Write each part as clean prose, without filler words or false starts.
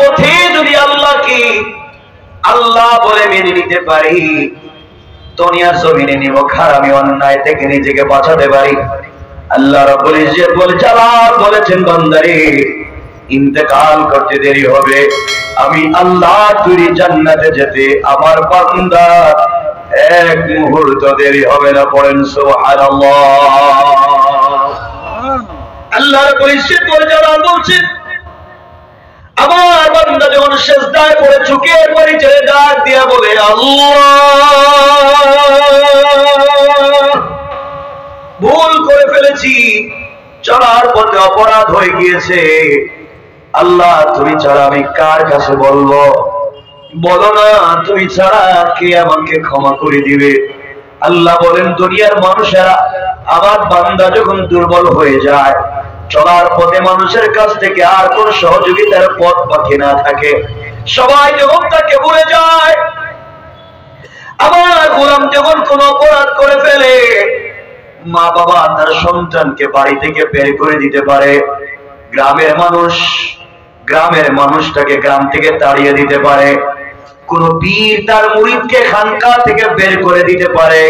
পথে যদি আল্লাহকে আল্লাহ বলে মেনে নিতে পারি, দুনিয়ার জমিনে নিমক হারামি অন্যায় থেকে নিজেকে বাঁচাতে পারি। আল্লাহ রাব্বুল ইজ্জত ওয়াল জালাল বলেছেন, বান্দারে ইন্তেকাল করতে দেরি হবে, আমি আল্লাহ তুই জান্নাতে যেতে আমার বান্দা এক মুহূর্ত দেরি হবে না। পড়েন সুবহানাল্লাহ। আল্লাহ রাব্বুল ইজ্জত ওয়াল জালাল বলছেন, আমার বান্দা যখন সিজদায় পড়ে চোখের পানি ছেড়ে ডাক দিয়া বলে আল্লাহ, ভুল করে ফেলেছি, চলার পথে অপরাধ হয়ে গিয়েছে, আল্লাহ তুমি ছাড়া আমি কার কাছে বলবো? বলো না, তুমি ছাড়া কে আমাকে ক্ষমা করে দিবে? আল্লাহ বলেন, দুনিয়ার মানুষেরা আমার বান্দা যখন দুর্বল হয়ে যায়, চলার পথে মানুষের কাছ থেকে আর কোন সহযোগিতার পথ বাকি না থাকে, সবাই যখন তাকে ভুলে যায়, আমার গোলাম যখন কোন অপরাধ করে ফেলে, মা বাবা তার সন্তানকে বাড়ি থেকে বের করে দিতে পারে, গ্রামের মানুষটাকে গ্রাম থেকে তাড়িয়ে দিতে পারে, কোন পীর তার মুরিদকে খানকা থেকে বের করে দিতে পারে,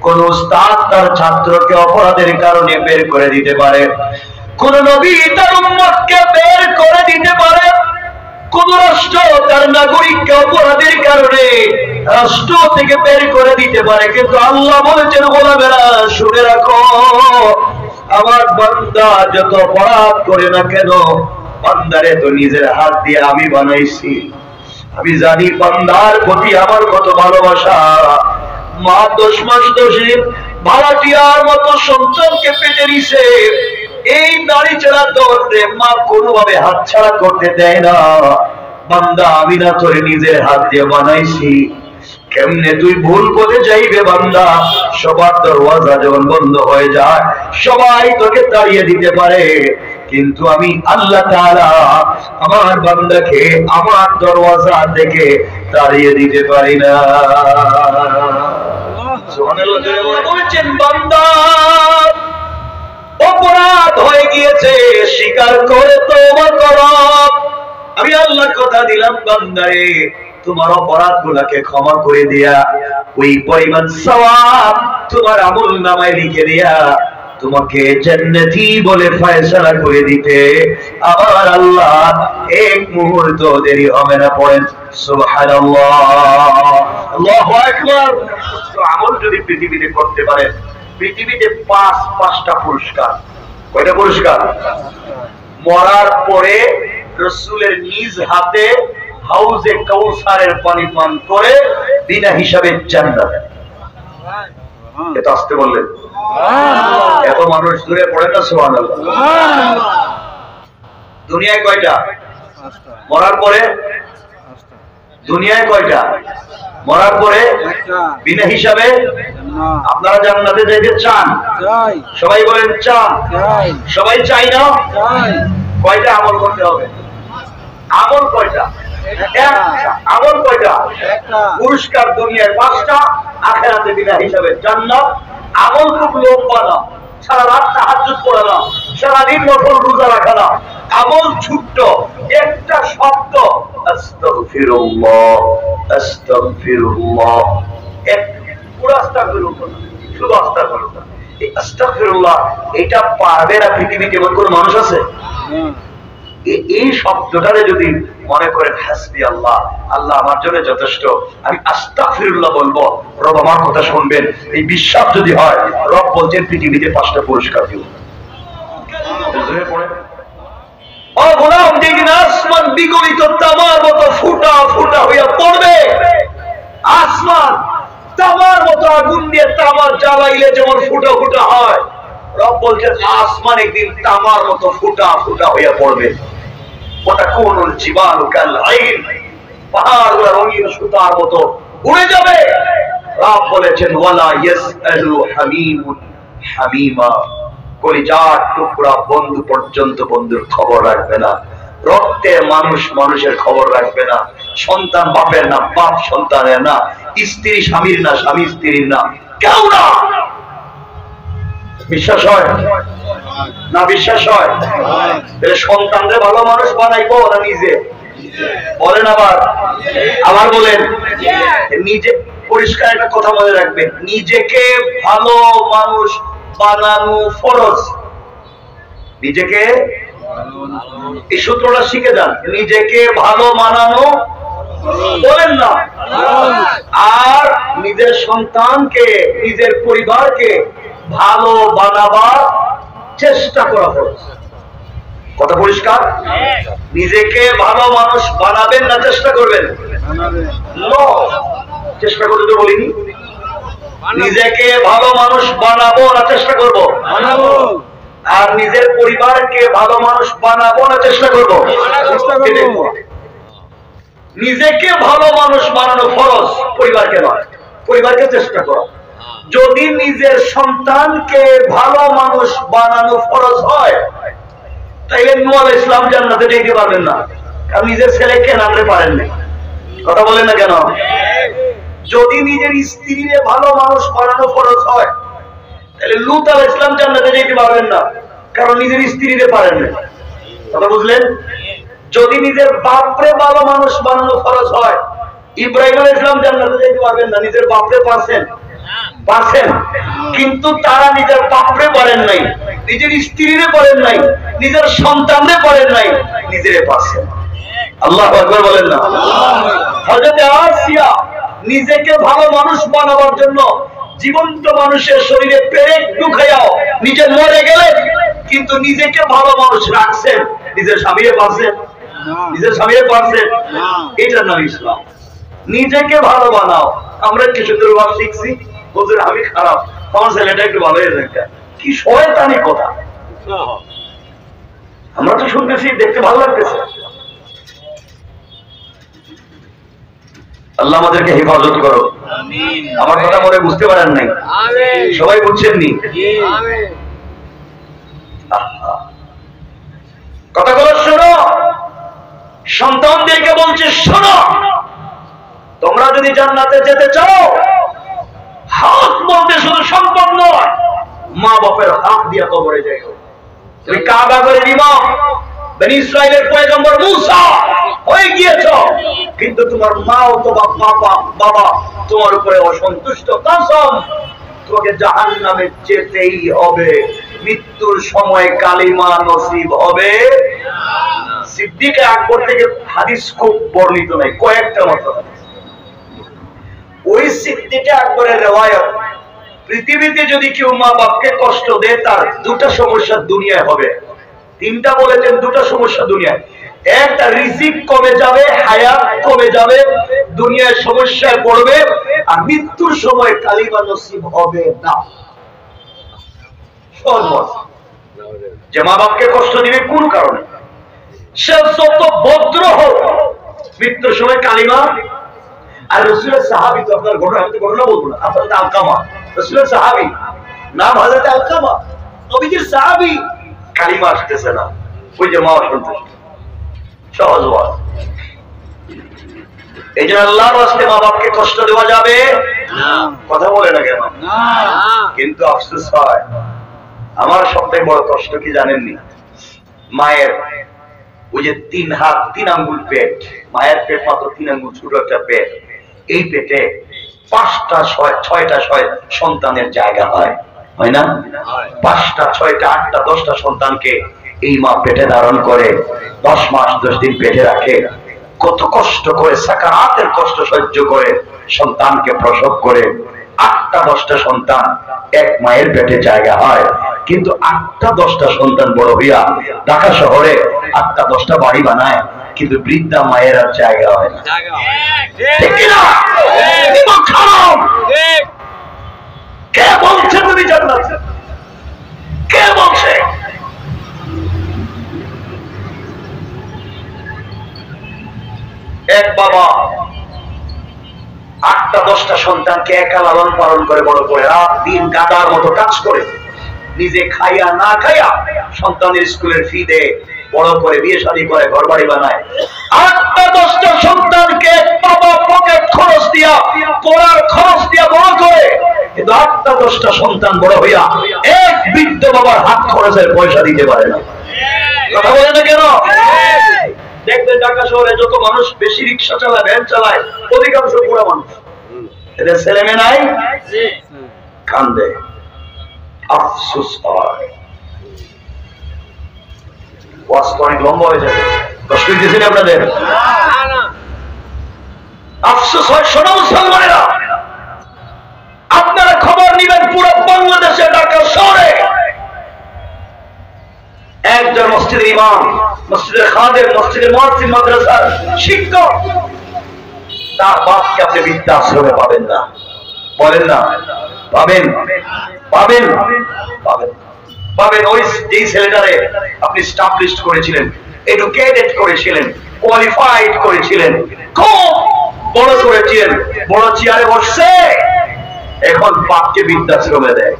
কোন উস্তাদ তার ছাত্রকে অপরাধের কারণে বের করে দিতে পারে, কোন নবী তার উম্মতকে বের করে দিতে পারে, কোন রাষ্ট্র তার নাগরিককে অপরাধের কারণে রাষ্ট্র থেকে বের করে দিতে পারে। কিন্তু আল্লাহ বলেছেন, গোলামেরা শুনে রাখো, আমার বান্দা যত অপরাধ করে না কেন, বান্দারে তো নিজের হাত দিয়ে আমি বানাইছি, আমি জানি বান্দার প্রতি আমার কত ভালোবাসা। মা 10 মাস দোষী ভাড়াটিয়ার মতো সন্তানকে পেটে নিছে, এই নারী ছাড়া দৌড়ে মা কোনোভাবে হাত ছাড়া করতে দেয় না। বান্দা আমি না তোরে নিজের হাত দিয়ে বানাইছি, কেমনে তুই ভুল পথে যাইবে বান্দা? সবার দরওয়াজা যখন বন্ধ হয়ে যায়, সবাই তোকে তাড়িয়ে দিতে পারে, কিন্তু আমি আল্লাহ তাআলা আমার বান্দাকে আমার দরওয়াজা থেকে তাড়িয়ে দিতে পারি না। সুবহানাল্লাহ। বলছেন, বান্দা অপরাধ হয়ে গিয়েছে, স্বীকার করে তওবা করো। আমি আল্লাহ কথা দিলাম, বান্দারে তোমার অপরাধ গুলাকে ক্ষমা করে দিয়া ওই পরিমাণ সওয়াব তোমার আমলনামায় লিখে দিয়া তোমাকে জান্নাতি বলে ফয়সালা করে দিতে আমার আল্লাহ এক মুহূর্ত দেরি হবে না। পড়েন সুবহানাল্লাহ, আল্লাহু আকবার। তো আমল যদি পৃথিবীতে করতে পারেন, পৃথিবীতে পাঁচটা পুরস্কার। কয়টা পুরস্কার? মরার পরে রাসূলের নিজ হাতে হাউজে কাউসারের পানি পান করে বিনা হিসাবে জান্নাত। এটা আসতে বললেন, এত মানুষ দূরে পড়ে না সুবহানাল্লাহ। দুনিয়ায় কয়টা? মরার পরে দুনিয়ায় কয়টা? মরার পরে বিনা হিসাবে। আপনারা জান্নাতে যেতে চান? সবাই বলেন চান। সবাই চাই না? কয়টা আমল করতে হবে? আমল কয়টা? আমল কয়টা? পুরস্কার দুনিয়ায় 5টা, আখিরাতে বিনা হিসাবে জান্নাত। আমল খুব লোক বানা, সারা রাত তাহাজ্জুদ পড়া না, সারাদিন নফল রোজা রাখা না, আমল ছোট্ট একটা শব্দ আস্তাগফিরুল্লাহ আস্তাগফিরুল্লাহ, এক পুরো আস্তাগফিরুল্লাহ, শুধু আস্তাগফিরুল্লাহ। এই আস্তাগফিরুল্লাহ এটা পারবে না পৃথিবীতে এমন কোন মানুষ আছে? এই শব্দটারে যদি মনে করেন হাসবি আল্লাহ, আল্লাহ আমার জন্য যথেষ্ট, আমি আস্তাগফিরুল্লাহ বলবো, রব আমার কথা শুনবেন, এই বিশ্বাস যদি হয়, রব বলছেন পৃথিবীতে 5টা পুরস্কার দিব। ও গোলাম, যেদিন আসমান বিগলিত তামার মতো ফুটা ফুটা হইয়া পড়বে, আসমান তামার মতো আগুন দিয়ে তামার জ্বালাইলে যেমন ফুটা ফুটা হয়, রব বলছেন আসমান একদিন তামার মতো ফুটা ফুটা হইয়া পড়বে। ওটা কোন জীবাণু কাল আইন, পাহাড়গুলো রঙিন সুতার মতো উড়ে যাবে। রব বলেছেন ওয়ালা ইয়াসআলু হামিমুন হামিমা, কলিজার টুকরা বন্ধু পর্যন্ত বন্ধুর খবর রাখবে না, রক্তের মানুষ মানুষের খবর রাখবে না, সন্তান বাপের না, বাপ সন্তানের না, স্ত্রী স্বামীর না, স্বামী স্ত্রীর না, কেউ না। বিশ্বাস হয় না? বিশ্বাস হয়? সন্তানদের ভালো মানুষ বানাইবো না নিজে? বলেন আবার, আবার বলেন। নিজে পরিষ্কার একটা কথা মনে রাখবেন, নিজেকে ভালো মানুষ বানানো ফরজ। নিজেকে, এই সূত্রটা শিখে যান, নিজেকে ভালো বানানো বলেন না, আর নিজের সন্তানকে, নিজের পরিবারকে ভালো বানাবার চেষ্টা করা ফরজ। কথা পরিষ্কার? নিজেকে ভালো মানুষ বানাবেন না চেষ্টা করবেন? চেষ্টা করতে তো বলিনি। নিজেকে ভালো মানুষ বানাবো না চেষ্টা করব? আর নিজের পরিবারকে ভালো মানুষ বানাবো না চেষ্টা করব? নিজেকে ভালো মানুষ বানানো ফরজ, পরিবারকে নয়। পরিবারকে চেষ্টা করো। যদি নিজের সন্তানকে ভালো মানুষ বানানো ফরজ হয়, তাইলে নূহ আলাইহিস সালাম জান্নাতে যেতে পারবেন না, কারণ নিজের ছেলেকে নামতে পারেন না। কথা বলেন না কেন? যদি নিজের স্ত্রীকে ভালো মানুষ বানানো ফরজ হয়, তাহলে লূত আলাইহিস সালাম জান্নাতে যেতে পারবেন না, কারণ নিজের স্ত্রীকে পারেন না। কথা বুঝলেন? যদি নিজের বাপরে ভালো মানুষ বানানো ফরজ হয়, ইব্রাহিম আলাইহিস সালাম জান্নাতে যেতে পারবেন না, নিজের বাপরে পারছেন? পারছেন, কিন্তু তারা নিজের বাপরে পারেন নাই, নিজের স্ত্রীরে পারেন নাই, নিজের সন্তানরে পারেন নাই, নিজেরে পারছেন। আল্লাহু আকবার বলেন না। হযরত আসিয়া নিজেকে ভালো মানুষ বানাবার জন্য জীবন্ত মানুষের শরীরে পেরেক ঢুকাইয়াও নিজে মরে গেলেন, কিন্তু নিজেকে ভালো মানুষ রাখছেন, নিজের স্বামীরে পারছেন? নিজের স্বামীরে পারছেন? এটার নাম ইসলাম। নিজেকে ভালো বানাও। আমরা কিছু দূর শিখছি, হুজুর আমি খারাপ, আমার ছেলেটা একটু ভালো হয়ে যাবে, কি শয়তানি কথা। আমরা তো শুনতেছি, দেখতে ভালো লাগতেছে। আল্লাহ আমাদেরকে হেফাজত করো। আমার কথা মনে বুঝতে পারেন নাই? সবাই বুঝছেননি? কথাগুলো শোনো, সন্তানদেরকে বলছে শোনো, তোমরা যদি জান্নাতে যেতে চাও, হাত বলতে শুধু সম্ভব নয়, মা বাপের হাত দিয়ে কবরে যাই। তুমি কাবা করে দিবা, বনি ইসরাইলের পয়গম্বর মুসা হয়ে গিয়েছ, কিন্তু তোমার মা ও তোমার বাবা তোমার উপরে অসন্তুষ্ট, কসম তোমাকে জাহান্নামে যেতেই হবে, মৃত্যুর সময় কালিমা নসিব হবে। সিদ্দিক আকবর থেকে হাদিস খুব বর্ণিত নাই, কয়েকটা মতো। ওই সিদ্দিক আকবরের রিওয়ায়াত, পৃথিবীতে যদি কেউ মা বাপকে কষ্ট দেয়, তার দুটা সমস্যা দুনিয়ায় হবে। তিনটা বলেছেন, দুটা সমস্যা দুনিয়ায়। একটা, রিজিক কমে যাবে, হায়াত কমে যাবে, দুনিয়ায় সমস্যায় পড়বে, আর মৃত্যুর সময় কালিমা নসিব হবে না। সর্বত যে মা বাপকে কষ্ট দিবে কোন কারণে, সে যত ভদ্র হোক, মৃত্যুর সময় কালিমা। আর রাসূলের সাহাবী, তো আপনার ঘটনা বলবো না, আপনার আলকামা রাসূলের সাহাবী, নাম হযরত আলকামা, নবীজির সাহাবী, কালিমা আসতেছে না, ওই যে মা অসন্তুষ্ট। সহজ ওয়াজ। এই জন্য আল্লাহর রাস্তে মা বাপকে কষ্ট দেওয়া যাবে না। কথা বলে না কেন? কিন্তু আফসোস হয়, আমার সবথেকে বড় কষ্ট কি জানেননি? মায়ের ওই যে 3 হাত 3 আঙ্গুল পেট, মায়ের পেট মাত্র 3 আঙ্গুল ছোট একটা পেট, এই পেটে 5টা 6টা সন্তানের জায়গা হয়, হয় না? 5টা 6টা 8টা 10টা সন্তানকে এই মা পেটে ধারণ করে, 10 মাস 10 দিন পেটে রাখে, কত কষ্ট করে সাকারাতের কষ্ট সহ্য করে সন্তানকে প্রসব করে। 8টা 10টা সন্তান এক মায়ের পেটে জায়গা হয়, কিন্তু 8টা 10টা সন্তান বড় হইয়া ঢাকা শহরে 8টা 10টা বাড়ি বানায়, কিন্তু বৃদ্ধা মায়ের আর জায়গা হয় না। ঠিক না? খারাপ। কে বলছে তুমি জান্নাত? কে বলছে? এক বাবা 8টা 10টা সন্তানকে একা লালন পালন করে বড় করে, রাত দিন গাদার মতো কাজ করে, নিজে খাইয়া না খাইয়া সন্তানের স্কুলের ফি দেয়, বড় করে বিয়ে শাদী করে, ঘর বাড়ি বানায়। 8টা 10টা সন্তানকে বাবা পকেট খরচ দিয়া, পড়ার খরচ দিয়া বড় করে, কিন্তু 8টা 10টা সন্তান বড় হইয়া এক বৃদ্ধ বাবার হাত খরচের পয়সা দিতে পারে না। কথা বলে না কেন? দেখবেন ঢাকা শহরে যত মানুষ বেশি রিক্সা চালায়, ভ্যান চালায়, অধিকাংশ বুড়া মানুষ। এদের ছেলে মেয়ে নাই, কান্দে, আফসোস হয়। ওয়াজ তো অনেক লম্বা হয়ে যাবে, কষ্ট দিয়েছেন আপনাদের? আফসোস হয়। শোনো মুসলমানেরা, আপনারা খবর নিবেন, পুরো বাংলাদেশে ঢাকা শহরে একজন মসজিদের ইমাম, মসজিদের খাদেম, মসজিদের মুয়াজ্জিন, মাদ্রাসার শিক্ষক, তার বাপকে আপনি বৃদ্ধাশ্রমে পাবেন না। বলেন না পাবেন? পাবেন পাবেন পাবেন। ওই যেই ছেলেটারে আপনি স্টাবলিশড করেছিলেন, এডুকেটেড করেছিলেন, কোয়ালিফাইড করেছিলেন, খুব বড় করেছিলেন, বড় চেয়ারে বসছে, এখন বাপকে বৃদ্ধাশ্রমে দেয়।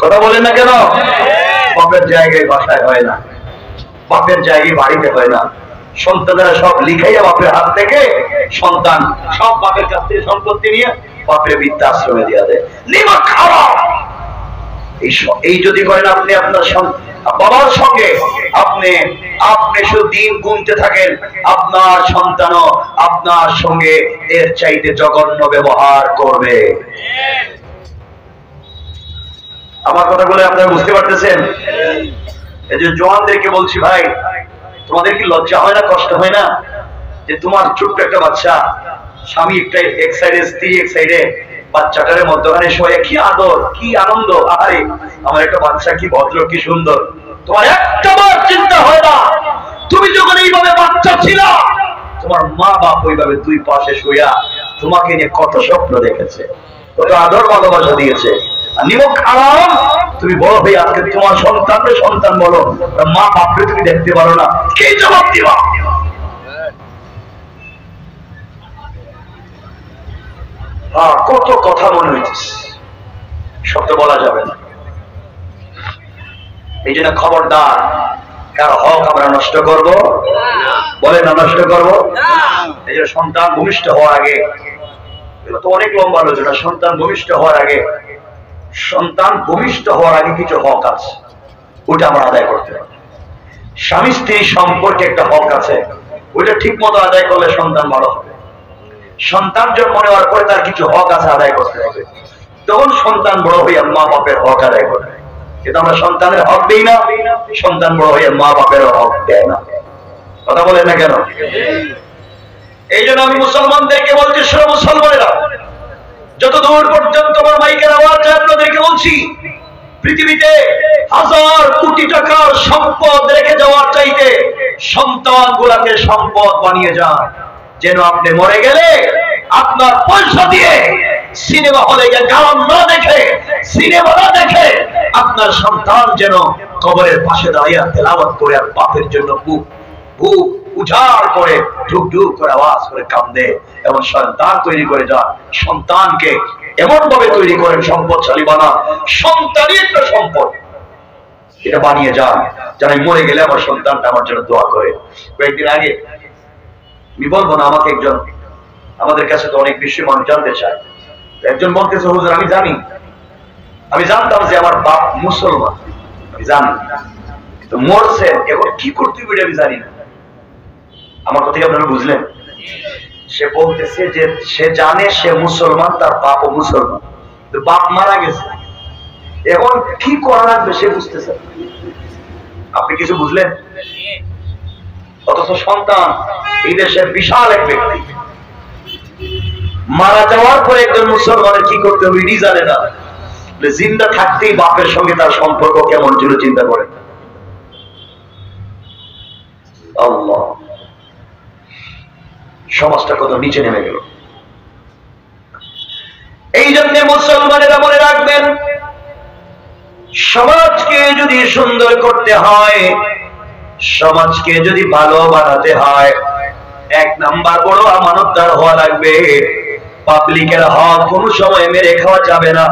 কথা বলেন না কেন? বাপের জায়গায় বাসায় হয় না, বাপের জায়গায় বাড়িতে হয় না। সন্তানেরা সব লিখাইয়া বাপের হাত থেকে, সন্তান সব বাপের কাছ থেকে সম্পত্তি নিয়ে বাপের বৃদ্ধাশ্রমে দিয়ে দেয়। নিমা খারাপ। এই যদি করেন আপনি আপনার বাবার সঙ্গে আপনি শুধু দিন গুনতে থাকেন, আপনার সন্তানও আপনার সঙ্গে এর চাইতে জঘন্য ব্যবহার করবে। আমার কথাগুলো আপনারা বুঝতে পারতেছেন? এই যে জওয়ানদেরকে বলছি, ভাই তোমাদের কি লজ্জা হয় না, কষ্ট হয় না যে তোমার ছোট্ট একটা বাচ্চা, স্বামী একটা এক সাইডে, স্ত্রী এক সাইডে, বাচ্চাটার মধ্যখানে শোয়ে, কি আদর, কি আনন্দ, আরে আমার একটা বাচ্চা, কি ভদ্র, কি সুন্দর। তোমার একটা বার চিন্তা হয় না, তুমি যখন এইভাবে বাচ্চা ছিল, তোমার মা বাপ ওইভাবে দুই পাশে শুয়া তোমাকে নিয়ে কত স্বপ্ন দেখেছে, কত আদর ভালোবাসা দিয়েছে। আর নিমক খারাপ, তুমি বড় হয়ে আজকে তোমার সন্তানকে সন্তান বলো, মা বাপকে তুমি দেখতে পারো না, কে জবাব দিবা? কত কথা মনে হইতেছে, সব তো বলা যাবে না। এই জন্য খবরদার, কার হক আমরা নষ্ট করব? বলে না নষ্ট করব। এই জন্য সন্তান ভূমিষ্ঠ হওয়ার আগে, এগুলো তো অনেক লম্বা আলোচনা, সন্তান ভূমিষ্ঠ হওয়ার আগে, সন্তান ভূমিষ্ঠ হওয়ার আগে কিছু হক আছে, ওটা আমরা আদায় করতে হবে। স্বামী স্ত্রী সম্পর্কে একটা হক আছে, ওইটা ঠিক মতো আদায় করলে সন্তান ভালো হবে। সন্তান জন্ম নেওয়ার পরে তার কিছু হক আছে, আদায় করতে হবে। তখন সন্তান বড় হইয়া মা বাপের হক আদায় করবে। কিন্তু আমরা সন্তানের হক দিই না, সন্তান বড় হইয়া মা বাপের হক দেয় না। কথা বলেন না কেন? এই জন্য আমি মুসলমানদেরকে বলছি, সব মুসলমানেরা যতদূর পর্যন্ত আমার মাইকের আওয়াজ আপনাদেরকে বলছি, পৃথিবীতে হাজার কোটি টাকার সম্পদ রেখে যাওয়ার চাইতে সন্তান গুলাকে সম্পদ বানিয়ে যান, যেন আপনি মরে গেলে আপনার পয়সা দিয়ে সিনেমা হলে গিয়ে গান না দেখে, সিনেমা না দেখে, আপনার সন্তান যেন কবরের পাশে দাঁড়িয়ে তেলাওয়াত করে আর বাপের জন্য বুক উজাড় করে ঢুক ঢুক করে আওয়াজ করে কান্দে। এবং সন্তান তৈরি করে যান, সন্তানকে এমন ভাবে তৈরি করেন, সম্পদশালী বানান, সন্তানই একটা সম্পদ, এটা বানিয়ে যান, যেন মরে গেলে আমার সন্তানটা আমার জন্য দোয়া করে। কয়েকদিন আগে আমি বলবো না, আমাকে একজন, আমাদের কাছে তো অনেক বিষয় মানুষ জানতে চায়, একজন বলতেছে, হুজুর আমি জানতাম যে আমার বাপ মুসলমান, আমি জানি, তো মরছেন, এখন কি করতে হবে আমি জানি না। আমার কথা আপনারা বুঝলেন? সে বলতেছে যে সে জানে সে মুসলমান, তার বাপও মুসলমান, বাপ মারা গেছে, এখন কি করা লাগবে সে বুঝতেছে। আপনি কিছু বুঝলেন? অথচ সন্তান এই দেশের বিশাল এক ব্যক্তি, মারা যাওয়ার পরে একজন মুসলমানের কি করতে হবে এটি জানে না। জিন্দা থাকতেই বাপের সঙ্গে তার সম্পর্ক কেমন ছিল চিন্তা করেন। আল্লাহ, সমাজটা কত নিচে নেমে গেল। এই জন্য মুসলমানেরা মনে রাখবেন, সমাজকে যদি সুন্দর করতে হয়, সমাজকে যদি ভালো বানাতে হয়, এক নাম্বার বড় আমানতদার হওয়া লাগবে। পাবলিকের হক কোন সময় মেরে খাওয়া যাবে না,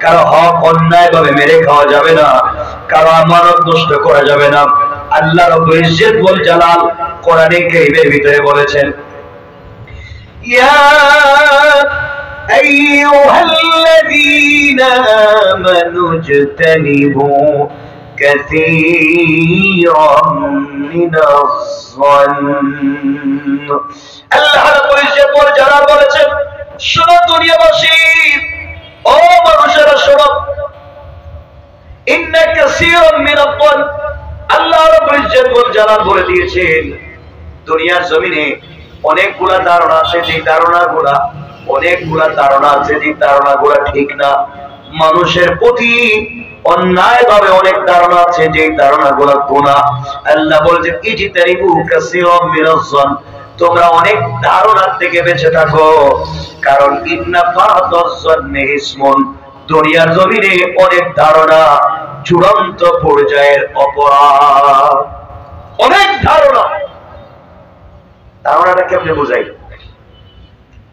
কারো হক অন্যায় ভাবে মেরে খাওয়া যাবে না, কারো আমানত নষ্ট করা যাবে না। আল্লাহ রাব্বুল ইজ্জত ওয়াল জালাল কোরআনে কারীমের ভিতরে বলেছেন, ইয়া আইয়ুহাল্লাযীনা আমানু ইজতানিবু কাসীরাম মিনাজ যন্ন। আল্লাহর পরিচয় পর যারা বলেছেন, শোনো দুনিয়াবাসী, ও মানুষেরা শোনো, ইন্না কাসীরাম মিনাল যন্ন, আল্লাহ রাব্বুল ইজ্জত ওয়াল জালাল বলে দিয়েছেন, দুনিয়ার জমিনে অনেকগুলা ধারণা আছে, যে ধারণাগুলা ঠিক না। মানুষের প্রতি অন্যায় ভাবে অনেক ধারণা আছে, যে ধারণাগুলা গুনাহ। আল্লাহ বলছেন, ইজতানিবু কাসীরাম মিনাজ যন্ন, তোমরা অনেক ধারণার থেকে বেঁচে থাকো, কারণ ইন্না বা'দাজ যন্নি ইসমুন, দুনিয়ার জমিনে অনেক ধারণা চূড়ান্ত পর্যায়ের অপরাধ। অনেক ধারণাটা কেমনে বোঝাই?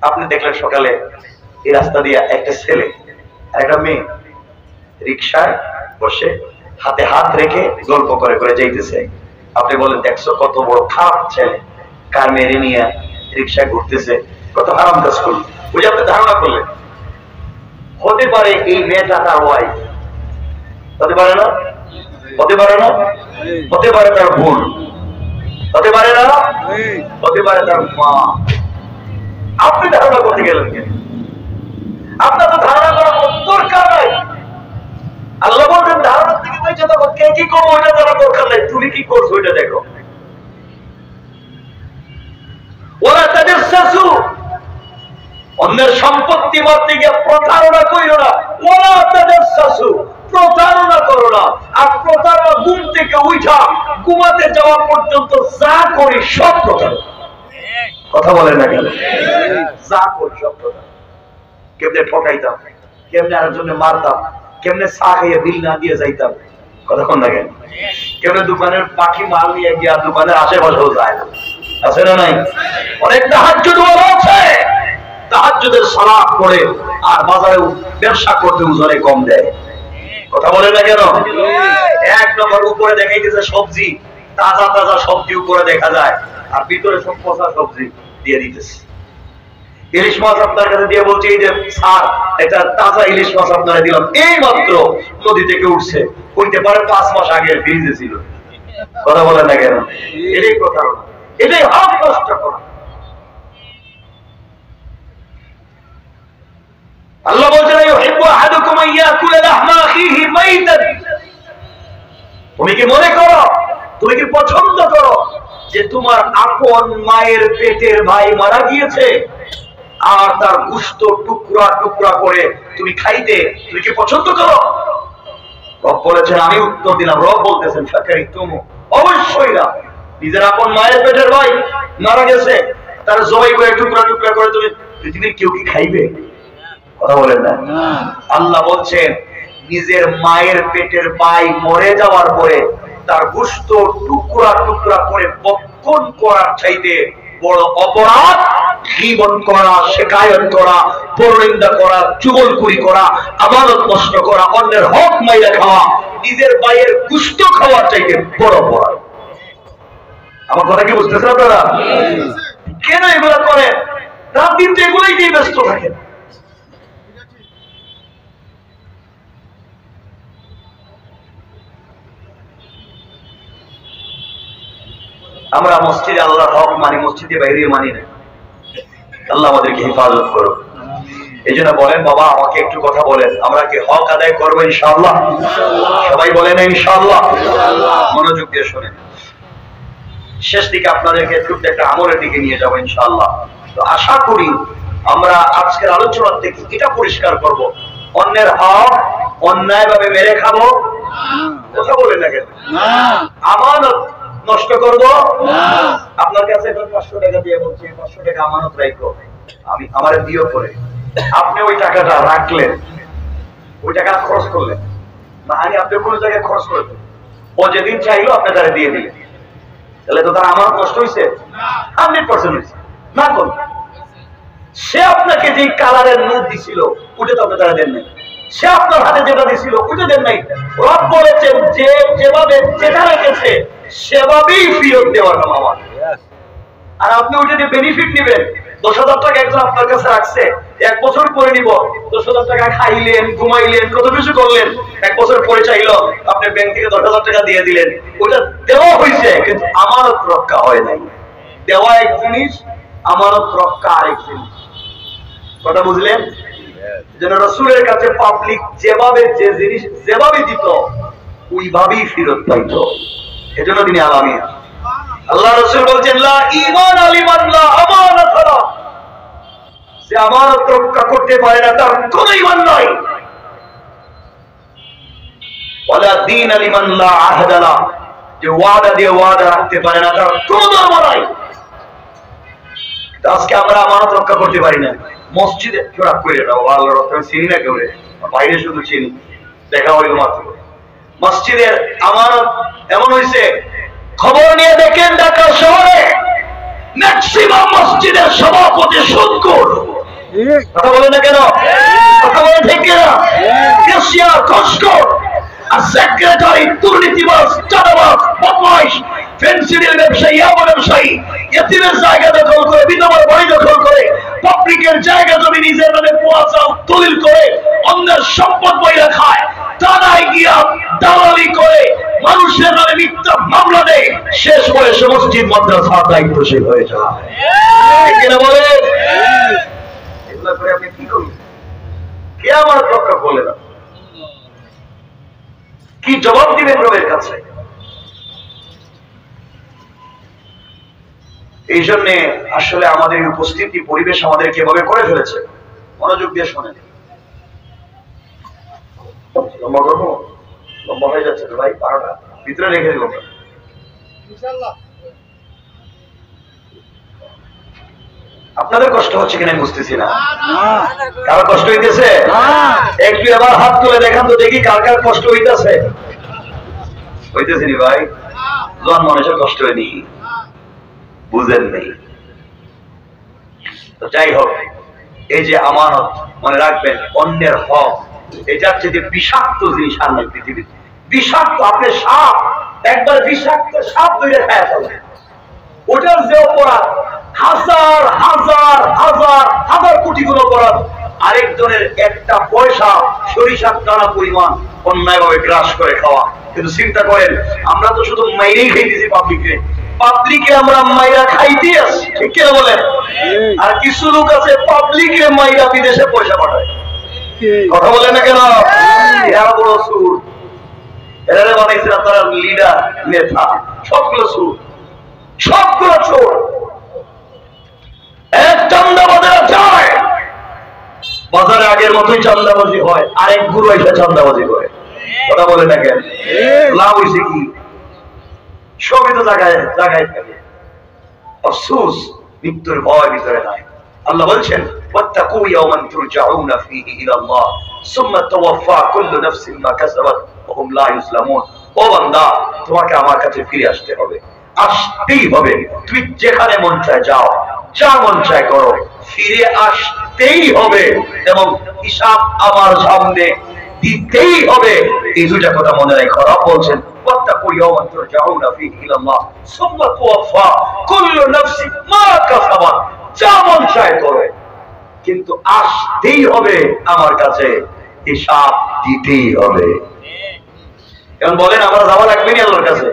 আপনি দেখলেন সকালে এই রাস্তা দিয়ে একটা ছেলে আর একটা মেয়ে রিকশায় বসে হাতে হাত রেখে গল্প করে করে যাইতেছে। আপনি বলেন, দেখছো কত বড় খারাপ ছেলে, কার মেরে নিয়ে রিকশায় ঘুরতেছে, কত হারাম কাজ করল। ওই যে আপনি ধারণা করলেন, হতে পারে এই মেয়েটা তার ওয়াইফ, হতে পারে না, হতে পারে না, হতে পারে তার বোন, হতে পারে না, হতে পারে তার মা। আপনি ধারণা করতে গেলেন কেন? আপনার তো ধারণা করার দরকার নাই। আল্লাহ বলছেন, ধারণার থেকে বেঁচে থাকো, কে কি করবো ওইটা জানার দরকার নাই, তুমি কি করছো ওইটা দেখো। ওরা তাদের শাশু, অন্যের সম্পত্তি মারতে গিয়ে প্রতারণা করিও না। ওরা তাদের শাশু, প্রতারণা করো না। আর প্রতারণা ঘুম থেকে উঠা ঘুমাতে যাওয়া পর্যন্ত যা করি সব প্রতারণা। কথা বলেন না কেন? যা করি সব প্রতারণা। কেমনে ঠকাইতাম, কেমনে আরেকজনে মারতাম, কেমনে চা খাইয়ে বিল না দিয়ে যাইতাম, কথা কোন না কেন? কেমনে দোকানের বাকি মাল নিয়ে গিয়া দোকানের আশেপাশেও যায় না, আছে না নাই? অনেক তাহাজ্জুদ ওয়ালা আছে, তাহাজ্জুদের সালাত পড়ে আর বাজারে ব্যবসা করতে উজরে কম দেয়, কথা বলে না কেন? এক নম্বর উপরে দেখাইতেছে সবজি, তাজা তাজা সবজি উপরে দেখা যায়, আর ভিতরে সব পচা সবজি দিয়ে দিতেছে। ইলিশ মাছ আপনার কাছে দিয়ে বলছে, এই যে স্যার এটা তাজা ইলিশ মাছ আপনারা দিলাম, এই মাত্র নদী থেকে উঠছে, হইতে পারে 5 মাস আগে ফ্রিজে ছিল, কথা বলেন না কেন? এটাই কথা, এটাই হক নষ্ট করা। আল্লাহ বলছেন, ইউহিব্বু আহাদুকুম ইয়াকুলা লাহমা আখিহি মাইতান, তুমি কি মনে করো, তুমি কি পছন্দ করো যে তোমার আপন মায়ের পেটের ভাই মারা গিয়েছে আর তার গোশত টুকরা টুকরা করে তুমি খাইতে, তুমি কি পছন্দ করো? রব বলেছেন, আমি উত্তর দিলাম। রব বলতেছেন, ফাকারিতুম, অবশ্যই না। নিজের আপন মায়ের পেটের ভাই মারা গেছে, তার জবাই করে টুকরা টুকরা করে তুমি পৃথিবীর কেউ কি খাইবে? কথা বলেন না। আল্লাহ বলছেন, নিজের মায়ের পেটের ভাই মরে যাওয়ার পরে তার গোশত টুকরা টুকরা করে ভক্ষণ করার চাইতে বড় অপরাধ গীবত করা, শিকায়ত করা, পরনিন্দা করা, চুগলখড়ি করা, আমানত নষ্ট করা, অন্যের হক মাইরা খাওয়া, নিজের ভাইয়ের গোশত খাওয়ার চাইতে বড় অপরাধ। আমার কথা কি বুঝতেছেন আপনারা? কেন এগুলো করেন? রাত দিন তো এগুলোই দিয়ে ব্যস্ত থাকেন। আমরা মসজিদে আল্লাহর হক মানি, মসজিদে বাইরে মানি না। আল্লাহ আমাদেরকে হেফাজত করো। এই জন্য বলেন, বাবা আমাকে একটু কথা বলেন, আমরা কি হক আদায় করবো ইনশাআল্লাহ? সবাই বলেন ইনশাআল্লাহ। মনোযোগ দিয়ে শোনেন, শেষ দিকে আপনাদেরকে একটু একটা আমলের দিকে নিয়ে যাবো ইনশাআল্লাহ। তো আশা করি আমরা আজকের আলোচনার থেকে এটা পরিষ্কার করব, অন্যের হক অন্যায় ভাবে মেরে খাবো, কথা বলেন না কেন? আমানত নষ্ট করবো না। আপনার কাছে 500 টাকা দিয়ে বলছি, 500 টাকা আমানত রাখো, আমি আমার দিও করে, আপনি ওই টাকাটা রাখলেন, ওই টাকা খরচ করলেন না, আমি আপনি কোন জায়গায় খরচ করবেন, ও যেদিন চাইলো আপনি তারা দিয়ে দিলেন, তাহলে তো তার আমানত নষ্ট হয়েছে? 100% হয়েছে না? কোন সে আপনাকে যে কালারের নোট দিছিল ওটা তো আপনি তারা দেন নাই, সে আপনার হাতে যেটা দিছিল ওটা দেন নাই। রব বলেছেন, যে যেভাবে যেটা রেখেছে সেভাবেই ফেরত দেওয়ার নাম আমার। আর আপনি ওইটা দিয়ে বেনিফিট নেবেন। 10,000 টাকা একজন আপনার কাছে রাখছে, 1 বছর পরে নিব, 10,000 টাকা খাইলেন, ঘুমাইলেন, কত কিছু করলেন, 1 বছর পরে চাইলো আপনি ব্যাংক থেকে 10,000 টাকা দিয়ে দিলেন, ওটা দেওয়া হয়েছে কিন্তু আমানত রক্ষা হয় নাই। দেওয়া এক জিনিস, আমানত রক্ষা আরেক জিনিস। কথা বুঝলেন? যেন রাসূলের কাছে পাবলিক যেভাবে যে জিনিস যেভাবে দিত ওইভাবেই ফেরত পাইত। এজন্য তিনি আলামিন। আল্লাহ রাসূল বলছেন লা ঈমান আলিমান লা আমানাত লা, যে আমানত রক্ষা করতে পারে না তার কোনো ঈমান নাই। ওয়ালা দীন আলিমান লা আহদ লা, যে ওয়াদা দিয়ে ওয়াদা রাখতে পারে না তার কোনো ধর্ম নাই। আজকে আমরা আমানত রক্ষা করতে পারি না। মসজিদে কেউ রাগ করে না, আল্লাহর রাস্তায় চিনি না কেউ, বাইরে শুধু চিনি, দেখা হইল মাত্র। মসজিদের আমানত এমন হয়েছে, খবর নিয়ে দেখেন ঢাকা শহরে ম্যাক্সিমাম মসজিদের সভাপতি সুদখোর। কথা বলে না কেন? কথা বলে ঠিক কিনা? ক্যাশিয়ার ঘুষখোর, আর সেক্রেটারি দুর্নীতিবাজ, চাঁদাবাজ, বদমাইশ, ফেন্সিডিল ব্যবসায়ী, ইয়াবা ব্যবসায়ী, ইতিমের জায়গা দখল করে, বিধবার বাড়ি দখল করে, পাবলিকের জায়গা জমি নিজের নামে পোয়াচাও দলিল করে, অন্যের সম্পদ বইরা খায়, থানায় গিয়া দালালি করে, মানুষের নামে মিথ্যা মামলা দেয়, শেষ বয়সে মসজিদ মাদ্রাসার দায়িত্বশীল হয়ে যায়। কিনা বলে? এগুলা করে আপনি কি করবেন? কে আমার রক্ষা করলে না? কি জবাব দিবেন রবের কাছে? এই জন্য আসলে আমাদের উপস্থিতি পরিবেশ আমাদের কিভাবে করে ফেলেছে, মনোযোগ দিয়ে শোনেন। লম্বা করবো? লম্বা হয়ে যাচ্ছে তো ভাই, 12টা ভিতরে রেখে দেবো ইনশাআল্লাহ। আপনাদের কষ্ট হচ্ছে কিনা বুঝতেছি না। কারো কষ্ট হইতেছে? একটু এবার হাত তুলে দেখান তো দেখি কার কার কষ্ট হইতেছে। হইতেছে নি ভাই? জন মানুষের কষ্ট হয়নি, বুঝেন নেই। তো যাই হোক, এই যে আমানত, মনে রাখবেন অন্যের হক, এটার চেয়ে বিষাক্ত জিনিস আর নাই পৃথিবীতে। বিষাক্ত, আপনি সাপ একবার বিষাক্ত সাপ ধরে খায় ফেলেন, ওটার যে অপরাধ হাজার হাজার হাজার হাজার কোটি গুণ অপরাধ। আরেকজনের একটা পয়সা সরিষার দানা পরিমাণ অন্যায়ভাবে গ্রাস করে খাওয়া। কিন্তু চিন্তা করেন, আমরা তো শুধু মাইরেই খাইতেছি পাবলিকে, পাবলিকে আমরা মাইরা খাইতে আসছি, ঠিক কিনা বলেন? আর কিছু লোক আছে পাবলিকে মাইরা বিদেশে পয়সা পাঠায়। কথা বলে না কেন? এরা বড় সুর, এরা বানাইছে আপনারা লিডার, নেতা, সবগুলো সুর, সবগুলো চোর। এক চান্দাবাজেরা যায়, বাজারে আগের মতোই চান্দাবাজি হয়, আরেক গুরু এসে চান্দাবাজি করে। কথা বলে না কেন? লাভ হয়েছে কি? সবই তো জায়গায় জায়গায় থাকে। আফসোস, মৃত্যুর ভয় ভিতরে নাই। আল্লাহ বলছেন ওয়াত্তাকু ইয়াওমান তুরজাউনা ফীহি ইলাল্লাহ সুম্মা তুওয়াফা কুল্লু নাফসিন মা কাসাবাত ওয়া হুম লা ইউসলামুন। ও বান্দা, তোমাকে আমার কাছে ফিরে আসতে হবে, আসতেই হবে। তুমি যেখানে মন চায় যাও, যা মন চায় করো, ফিরে আসতেই হবে এবং হিসাব আমার সামনে দিতেই হবে। এই দুইটা কথা মনে রেখো। রব বলছেন ওয়াত্তাকু ইয়াওমান তুরজাউনা ফীহি ইলাল্লাহ সুম্মা তুওয়াফা কুল্লু নাফসিন মা কাসাবাত। যা মন চায় করে, কিন্তু আসতেই হবে আমার কাছে, হিসাব দিতেই হবে। এখন বলেন আমরা যাওয়া লাগবে না আল্লাহর কাছে?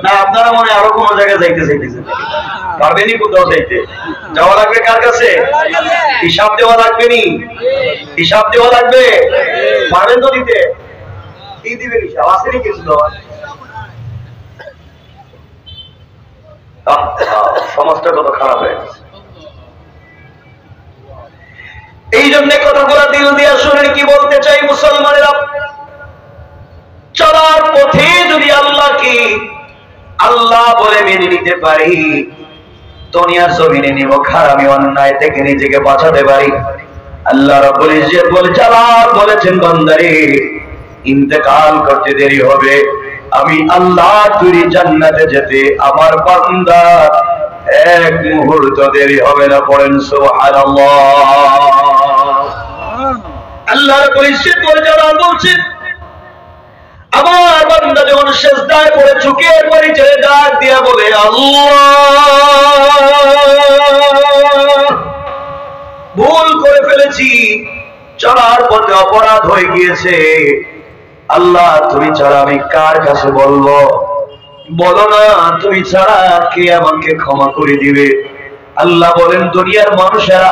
না আপনারা মনে আরো কোন জায়গায় যাইতে চাইতেছেন? পারবেনি কোথাও যাইতে? যাওয়া লাগবে কার কাছে? হিসাব দেওয়া লাগবে নি? হিসাব দেওয়া লাগবে? পারবেন তো দিতে? কি দিবেন হিসাব? আসেনি কিছু দেওয়া? সমাজটা কত খারাপ হয়ে গেছে। এই জন্য কথাগুলো দিল দিয়ে শুনে কি বলতে চাই মুসলমানেরা, চলার পথে যদি আল্লাহকে আল্লাহ বলে মেনে নিতে পারি, দুনিয়ার জমিনে নিমক হারামি অন্যায় থেকে নিজেকে বাঁচাতে পারি। আল্লাহ রাব্বুল ইজ্জত বলে জালাল বলেছেন, বান্দারে ইন্তেকাল করতে দেরি হবে, আমি আল্লাহ তুই জান্নাতে যেতে আমার বান্দা এক মুহূর্ত দেরি হবে না। পড়েন সুবহানাল্লাহ। আল্লাহ রাব্বুল ইজ্জত বলে জালাল বলছেন, আমার বান্দা যখন সিজদায় পড়ে চোখের পানি ছেড়ে ডাক দিয়া বলে আল্লাহ, ভুল করে ফেলেছি, চলার পথে অপরাধ হয়ে গিয়েছে, আল্লাহ তুমি ছাড়া আমি কার কাছে বলবো? বলো না তুমি ছাড়া কে আমাকে ক্ষমা করে দিবে? আল্লাহ বলেন দুনিয়ার মানুষেরা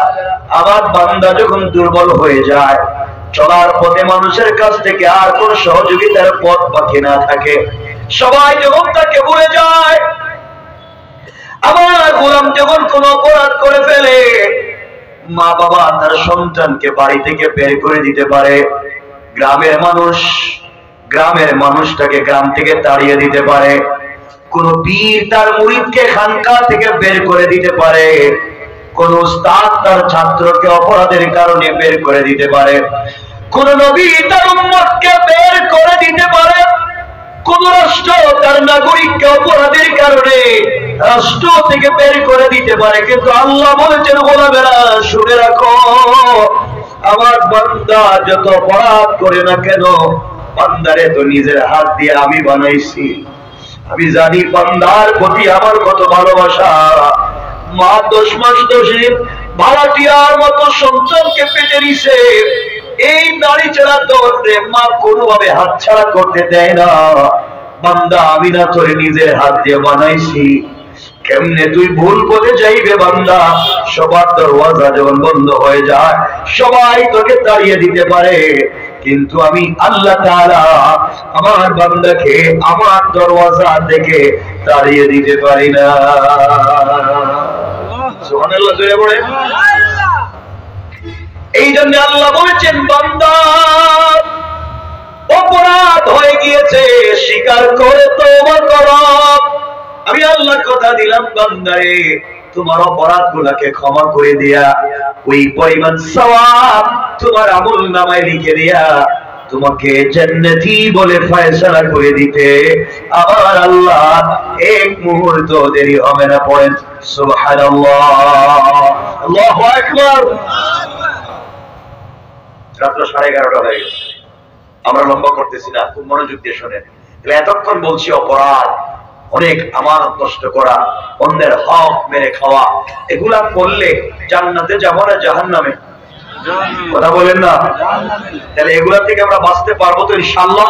আমার বান্দা যখন দুর্বল হয়ে যায়, চলার পথে মানুষের কাছ থেকে আর কোন সহযোগিতার পথ বাকি না থাকে, সবাই যখন তাকে ভুলে যায়, আমার গোলাম যখন কোন অপরাধ করে ফেলে, মা বাবা তার সন্তানকে বাড়ি থেকে বের করে দিতে পারে, গ্রামের মানুষটাকে গ্রাম থেকে তাড়িয়ে দিতে পারে, কোন পীর তার মুরিদকে খানকা থেকে বের করে দিতে পারে, কোন উস্তাদ তার ছাত্রকে অপরাধের কারণে বের করে দিতে পারে, কোন নবী তার উম্মতকে বের করে দিতে পারে, কোন রাষ্ট্র তার নাগরিককে অপরাধের কারণে রাষ্ট্র থেকে বের করে দিতে পারে। কিন্তু আল্লাহ বলেছেন গোলামেরা শুনে রাখো, আমার বান্দা যত অপরাধ করে না কেন, বান্দারে তো নিজের হাত দিয়ে আমি বানাইছি। আমি জানি বান্দার প্রতি আমার কত ভালোবাসা। মা 10 মাস দোষী ভাড়াটিয়ার মতো সন্তানকে পেটে নিছে, এই নারী ছাড়া তোরে মা কোনোভাবে হাত ছাড়া করতে দেয় না। বান্দা আমি না তোরে নিজের হাত দিয়ে বানাইছি, কেমনে তুই ভুল পথে যাইবে বান্দা? সবার দরওয়াজা যখন বন্ধ হয়ে যায়, সবাই তোকে তাড়িয়ে দিতে পারে, কিন্তু আমি আল্লাহ তাআলা আমার বান্দাকে আমার দরওয়াজা থেকে তাড়িয়ে দিতে পারি না। সুবহানাল্লাহ জোরে বলে। এই জন্য আল্লাহ বলেছেন বান্দা অপরাধ হয়ে গিয়েছে, স্বীকার করে তওবা করো। আমি আল্লাহ কথা দিলাম বান্দারে তোমার অপরাধ গুলাকে ক্ষমা করে দিয়া ওই পরিমাণ সওয়াব তোমার আমলনামায় লিখে দিয়া তোমাকে জান্নাতি বলে ফয়সালা করে দিতে আমার আল্লাহ এক মুহূর্ত দেরি হবে না। পড়েন সুবহানাল্লাহ, আল্লাহু আকবার। রাত 11:30 হয়ে গেছে, আমরা লম্বা করতেছি না, খুব মনোযোগ দিয়ে শোনেন। এতক্ষণ বলছি অপরাধ, অনেক আমানত নষ্ট করা, অন্যের হক মেরে খাওয়া, এগুলা করলে জান্নাতে যাব না জাহান্নামে? কথা বলেন না? তাহলে এগুলা থেকে আমরা বাঁচতে পারবো তো ইনশাআল্লাহ?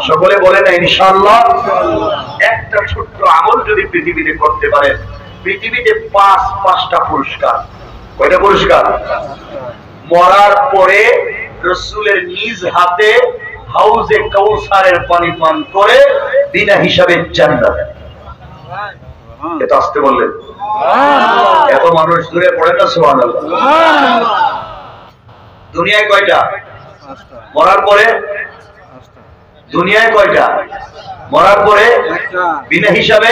সকলে বলে না ইনশাআল্লাহ। একটা ছোট্ট আমল যদি পৃথিবীতে করতে পারেন, পৃথিবীতে 5টা পুরস্কার। কয়টা পুরস্কার? মরার পরে রাসূলের নিজ হাতে হাউজে কাউসারের পানি পান করে বিনা হিসাবে জান্নাত। এটা আসতে বললেন? এত মানুষ দূরে পড়ে না সুবহানাল্লাহ। দুনিয়ায় কয়টা? মরার পরে দুনিয়ায় কয়টা? মরার পরে বিনা হিসাবে।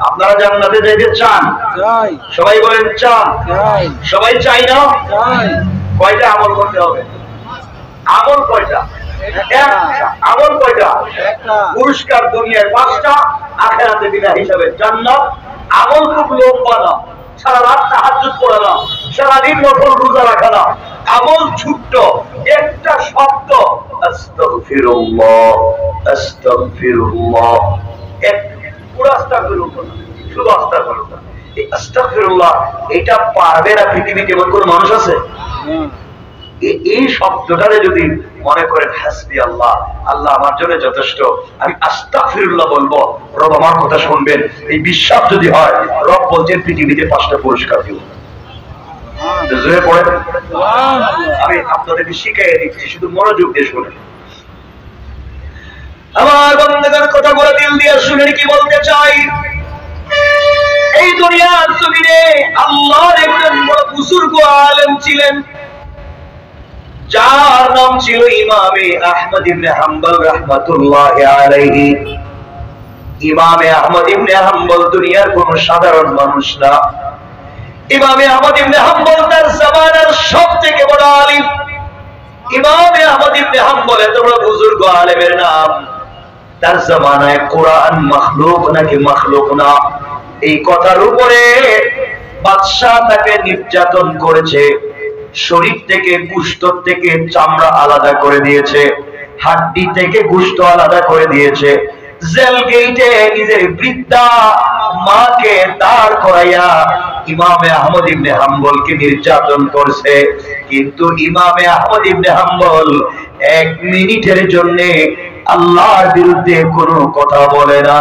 আপনারা জান্নাতে যাইতে চান? সবাই বলেন চান। সবাই চাই না? কয়টা আমল করতে হবে? আমল কয়টা? আমল কয়টা? পুরস্কার দুনিয়ায় 5টা, আখিরাতে বিনা হিসাবে জান্নাত। আমল খুব লম্বা না, সারা রাত তাহাজ্জুদ পড়া না, সারাদিন নফল রোজা রাখা না, আমল ছোট্ট একটা শব্দ আস্তাগফিরুল্লাহ আস্তাগফিরুল্লাহ, এক পুরো আস্তাগফিরুল্লাহ, শুধু আস্তাগফিরুল্লাহ। এই আস্তাগফিরুল্লাহ এটা পারবে না পৃথিবীতে এমন কোন মানুষ আছে? এই শব্দটারে যদি মনে করেন হাসবি আল্লাহ, আল্লাহ আমার জন্য যথেষ্ট, আমি আস্তাগফিরুল্লাহ বলবো, রব আমার কথা শুনবেন, এই বিশ্বাস যদি হয়, রব বলছেন পৃথিবীতে 5টা পুরস্কার দিব। আমি আপনাদেরকে শিখাইয়ে দিচ্ছি, শুধু মনোযোগ দিয়ে শুনেন। আমার বান্দাদের কথাগুলো দিল দিয়ে শুনেন কি বলতে চাই। এই দুনিয়ার জমিনে আল্লাহর একজন বড় বুজুর্গ আলেম ছিলেন, যার নাম ছিল ইমামে আহমদ ইবনে হাম্বল রাহমাতুল্লাহি আলাইহি। ইমামে আহমদ ইবনে হাম্বল দুনিয়ার কোন সাধারণ মানুষ না। ইমামে আহমদ ইবনে হাম্বল তার জামানার সবথেকে বড় আলিম। ইমামে আহমদ ইবনে হাম্বল এত বড় বুজুর্গ আলেমের নাম, তার জামানায় কোরআন মাখলুক নাকি মাখলুক না, এই কথার উপরে বাদশাহ তাকে নির্যাতন করেছে। শরীর থেকে গোশত থেকে চামড়া আলাদা করে দিয়েছে, হাড্ডি থেকে গোশত আলাদা করে দিয়েছে। জেল গেটে নিজের বৃদ্ধা মাকে দাঁড় করাইয়া ইমামে আহমদ ইবনে হাম্বলকে নির্যাতন করছে। কিন্তু ইমামে আহমদ ইবনে হাম্বল 1 মিনিটের জন্য আল্লাহর বিরুদ্ধে কোনো কথা বলে না।